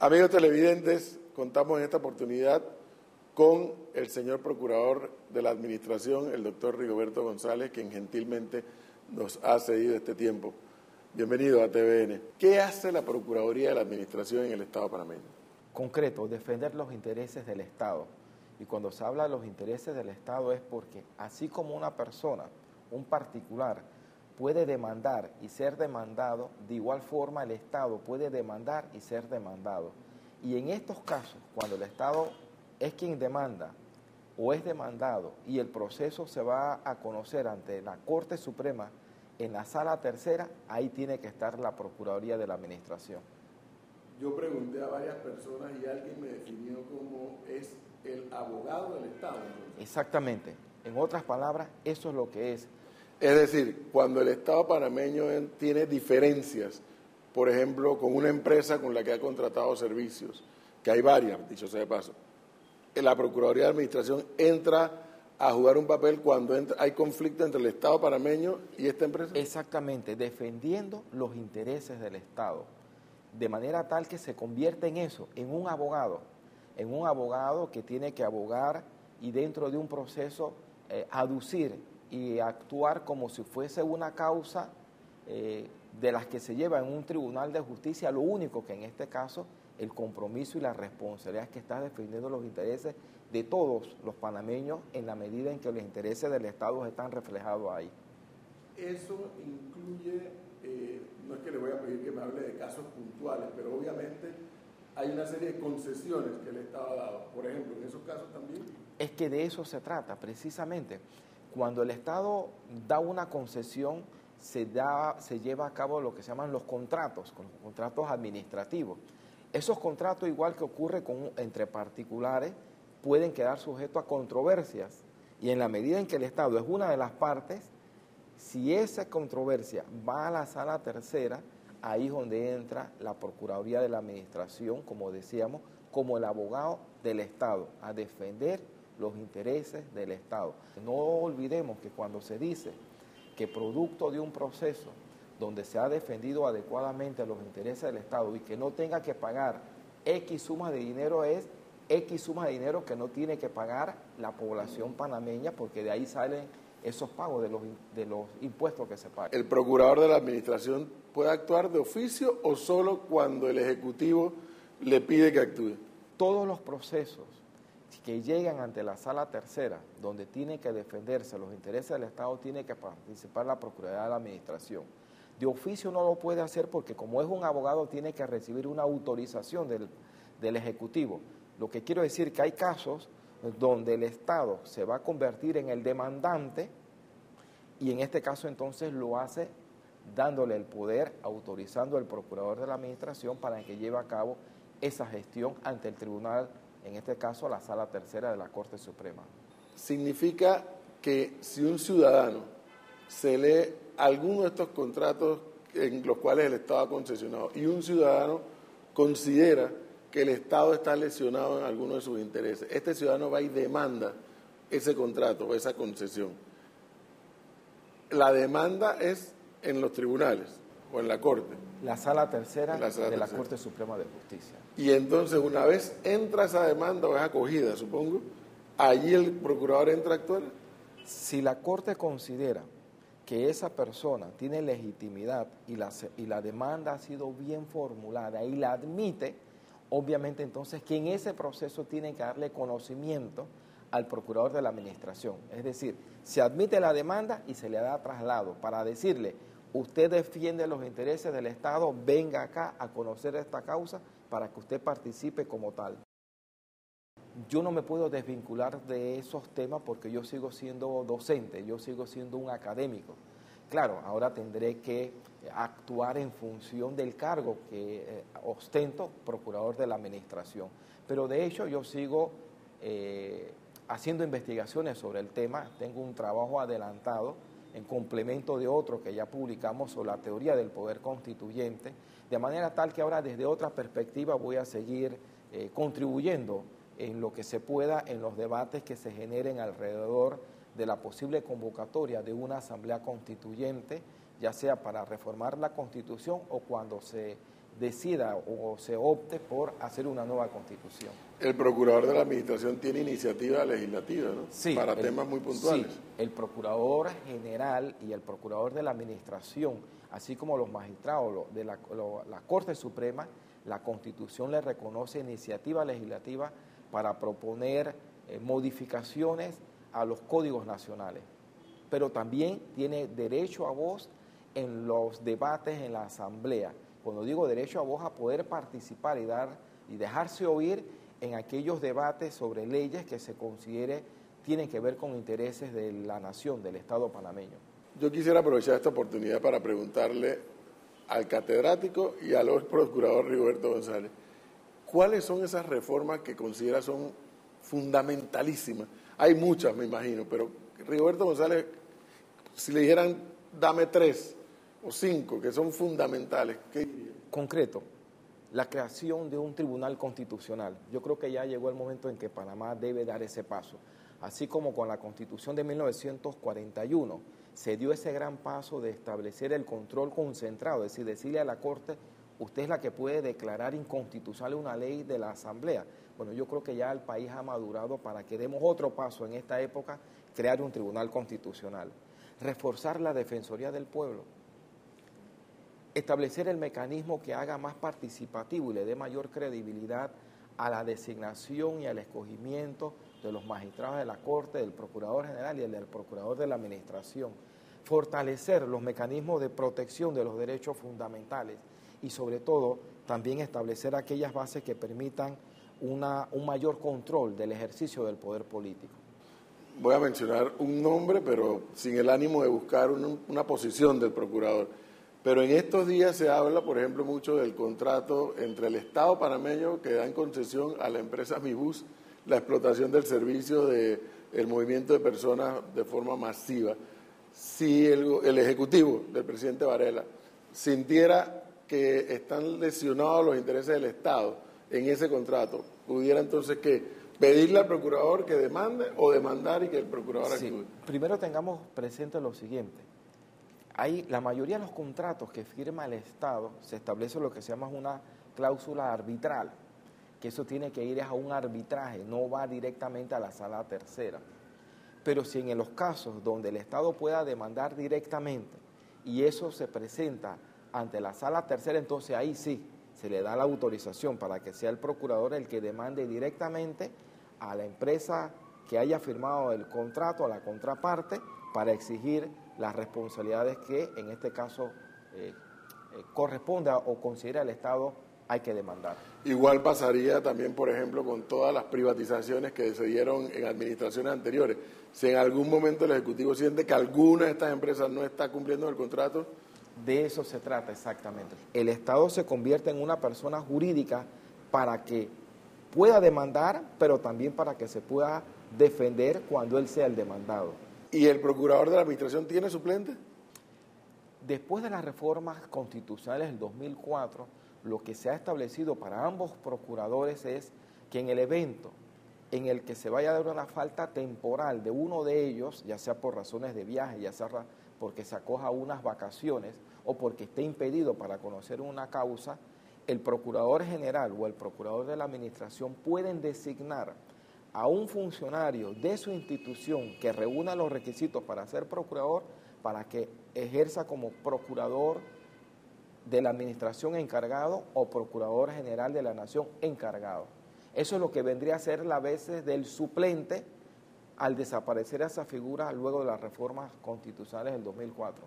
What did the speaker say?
Amigos televidentes, contamos en esta oportunidad con el señor Procurador de la Administración, el doctor Rigoberto González, quien gentilmente nos ha cedido este tiempo. Bienvenido a TVN. ¿Qué hace la Procuraduría de la Administración en el Estado panameño? Concreto, defender los intereses del Estado. Y cuando se habla de los intereses del Estado es porque así como una persona, un particular, puede demandar y ser demandado, de igual forma el Estado puede demandar y ser demandado. Y en estos casos, cuando el Estado es quien demanda o es demandado y el proceso se va a conocer ante la Corte Suprema en la Sala Tercera, ahí tiene que estar la Procuraduría de la Administración. Yo pregunté a varias personas y alguien me definió como es el abogado del Estado. Entonces. Exactamente. En otras palabras, eso es lo que es. Es decir, cuando el Estado panameño tiene diferencias, por ejemplo, con una empresa con la que ha contratado servicios, que hay varias, dicho sea de paso, la Procuraduría de Administración entra a jugar un papel cuando hay conflicto entre el Estado panameño y esta empresa. Exactamente, defendiendo los intereses del Estado, de manera tal que se convierte en eso, en un abogado que tiene que abogar y dentro de un proceso aducir y actuar como si fuese una causa de las que se lleva en un tribunal de justicia, lo único que en este caso el compromiso y la responsabilidad es que está defendiendo los intereses de todos los panameños en la medida en que los intereses del Estado están reflejados ahí. Eso incluye, no es que le voy a pedir que me hable de casos puntuales, pero obviamente hay una serie de concesiones que el Estado ha dado. Por ejemplo, en esos casos también. Es que de eso se trata, precisamente. Cuando el Estado da una concesión, se lleva a cabo lo que se llaman los contratos administrativos. Esos contratos, igual que ocurre entre particulares, pueden quedar sujetos a controversias. Y en la medida en que el Estado es una de las partes, si esa controversia va a la Sala Tercera, ahí es donde entra la Procuraduría de la Administración, como decíamos, como el abogado del Estado, a defender los intereses del Estado. No olvidemos que cuando se dice que producto de un proceso donde se ha defendido adecuadamente los intereses del Estado y que no tenga que pagar X suma de dinero, es X suma de dinero que no tiene que pagar la población panameña, porque de ahí salen esos pagos de los impuestos que se pagan. ¿El procurador de la Administración puede actuar de oficio o solo cuando el Ejecutivo le pide que actúe? Todos los procesos que llegan ante la Sala Tercera, donde tiene que defenderse los intereses del Estado, tiene que participar la Procuraduría de la Administración. De oficio no lo puede hacer porque como es un abogado tiene que recibir una autorización del Ejecutivo. Lo que quiero decir que hay casos donde el Estado se va a convertir en el demandante y en este caso entonces lo hace dándole el poder, autorizando al Procurador de la Administración para que lleve a cabo esa gestión ante el tribunal, en este caso la Sala Tercera de la Corte Suprema. Significa que si un ciudadano se lee alguno de estos contratos en los cuales el Estado ha concesionado y un ciudadano considera que el Estado está lesionado en alguno de sus intereses, este ciudadano va y demanda ese contrato o esa concesión. La demanda es en los tribunales o en la Corte. La Sala Tercera de la Corte Suprema de Justicia. Y entonces una vez entra esa demanda o es acogida, supongo, allí el procurador entra a actuar. Si la Corte considera que esa persona tiene legitimidad y la demanda ha sido bien formulada y la admite, obviamente entonces que en ese proceso tiene que darle conocimiento al Procurador de la Administración. Es decir, se admite la demanda y se le da traslado para decirle: usted defiende los intereses del Estado, venga acá a conocer esta causa para que usted participe como tal. Yo no me puedo desvincular de esos temas porque yo sigo siendo docente, yo sigo siendo un académico. Claro, ahora tendré que actuar en función del cargo que ostento, Procurador de la Administración. Pero de hecho yo sigo haciendo investigaciones sobre el tema, tengo un trabajo adelantado en complemento de otro que ya publicamos sobre la teoría del poder constituyente, de manera tal que ahora desde otra perspectiva voy a seguir contribuyendo en lo que se pueda en los debates que se generen alrededor de la posible convocatoria de una asamblea constituyente, ya sea para reformar la Constitución o cuando se decida o se opte por hacer una nueva constitución. El procurador de la administración tiene iniciativa legislativa, ¿no? Sí, para temas muy puntuales. Sí, el procurador general y el procurador de la administración, así como los magistrados de la Corte Suprema, la Constitución le reconoce iniciativa legislativa para proponer modificaciones a los códigos nacionales, pero también tiene derecho a voz en los debates en la Asamblea. Cuando digo derecho a voz, a poder participar y dejarse oír en aquellos debates sobre leyes que se considere tienen que ver con intereses de la nación, del Estado panameño. Yo quisiera aprovechar esta oportunidad para preguntarle al catedrático y al hoy procurador Rigoberto González, ¿cuáles son esas reformas que considera son fundamentalísimas? Hay muchas, me imagino, pero Rigoberto González, si le dijeran, dame 3 o 5 que son fundamentales, ¿qué diría? Concreto, la creación de un tribunal constitucional. Yo creo que ya llegó el momento en que Panamá debe dar ese paso. Así como con la Constitución de 1941 se dio ese gran paso de establecer el control concentrado, es decir, decirle a la Corte, usted es la que puede declarar inconstitucional una ley de la Asamblea. Bueno, yo creo que ya el país ha madurado para que demos otro paso en esta época, crear un tribunal constitucional, reforzar la Defensoría del Pueblo, establecer el mecanismo que haga más participativo y le dé mayor credibilidad a la designación y al escogimiento de los magistrados de la Corte, del Procurador General y el del Procurador de la Administración, fortalecer los mecanismos de protección de los derechos fundamentales y sobre todo también establecer aquellas bases que permitan un mayor control del ejercicio del poder político. Voy a mencionar un nombre, pero sin el ánimo de buscar una posición del procurador. Pero en estos días se habla, por ejemplo, mucho del contrato entre el Estado panameño que da en concesión a la empresa Mibus la explotación del servicio del movimiento de personas de forma masiva. Si el Ejecutivo del presidente Varela sintiera que están lesionados los intereses del Estado en ese contrato, pudiera entonces que pedirle al procurador que demande o demandar y que el procurador actúe. Primero tengamos presente lo siguiente. La mayoría de los contratos que firma el Estado se establece lo que se llama una cláusula arbitral, que eso tiene que ir a un arbitraje, no va directamente a la sala tercera. Pero si en los casos donde el Estado pueda demandar directamente y eso se presenta ante la sala tercera, entonces ahí sí se le da la autorización para que sea el procurador el que demande directamente a la empresa que haya firmado el contrato, a la contraparte, para exigir las responsabilidades que en este caso corresponda o considera el Estado hay que demandar. Igual pasaría también, por ejemplo, con todas las privatizaciones que se dieron en administraciones anteriores. Si en algún momento el Ejecutivo siente que alguna de estas empresas no está cumpliendo el contrato. De eso se trata exactamente. El Estado se convierte en una persona jurídica para que pueda demandar, pero también para que se pueda defender cuando él sea el demandado. ¿Y el procurador de la administración tiene suplente? Después de las reformas constitucionales del 2004, lo que se ha establecido para ambos procuradores es que en el evento en el que se vaya a dar una falta temporal de uno de ellos, ya sea por razones de viaje, ya sea porque se acoja a unas vacaciones o porque esté impedido para conocer una causa, el procurador general o el procurador de la administración pueden designar a un funcionario de su institución que reúna los requisitos para ser procurador, para que ejerza como procurador de la administración encargado o procurador general de la nación encargado. Eso es lo que vendría a ser la veces del suplente al desaparecer esa figura luego de las reformas constitucionales del 2004.